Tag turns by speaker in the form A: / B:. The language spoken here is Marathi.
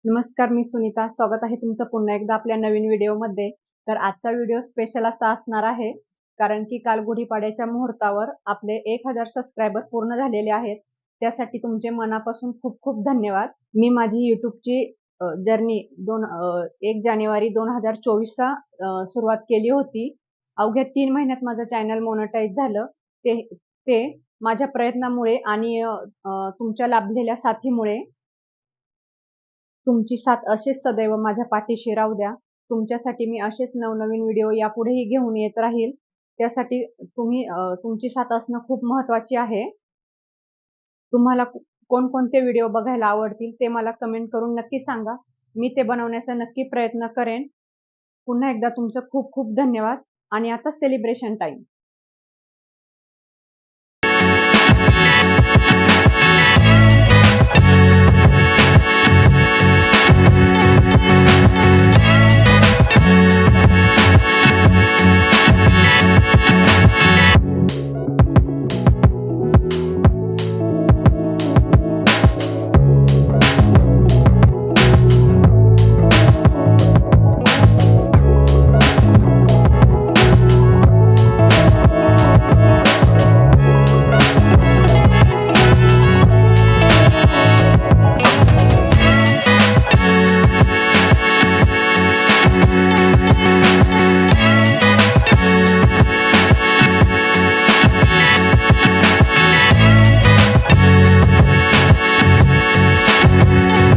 A: नमस्कार, मी सुनीता. स्वागत आहे तुमचं पुन्हा एकदा आपल्या नवीन व्हिडिओमध्ये. तर आजचा व्हिडिओ स्पेशल असा असणार आहे, कारण की काल गुढीपाडव्याच्या मुहूर्तावर आपले 1000 सबस्क्रायबर पूर्ण झालेले आहेत. त्यासाठी तुमचे मनापासून खूप खूप धन्यवाद. मी माझी YouTubeची जर्नी 1 जानेवारी 2024चा सुरुवात केली होती. अवघ्या 3 महिन्यात माझं चॅनल मोनेटाईज झालं. ते ते माझ्या प्रयत्नामुळे आणि तुमच्या लाभलेल्या साथीमुळे. तुमची साथ अशीच सदैव माझ्या पाठीशी राहू द्या. तुमच्यासाठी मी असेच नवनवीन व्हिडिओ यापुढेही घेऊन येत राहील. त्यासाठी तुमची साथ असणं खूप महत्त्वाची आहे. तुम्हाला कोणकोणते व्हिडिओ बघायला आवडतील ते मला कमेंट करून नक्की सांगा. मी ते बनवण्याचा नक्की प्रयत्न करेन. पुन्हा एकदा तुमचं खूप खूप धन्यवाद आणि आता सेलिब्रेशन टाईम.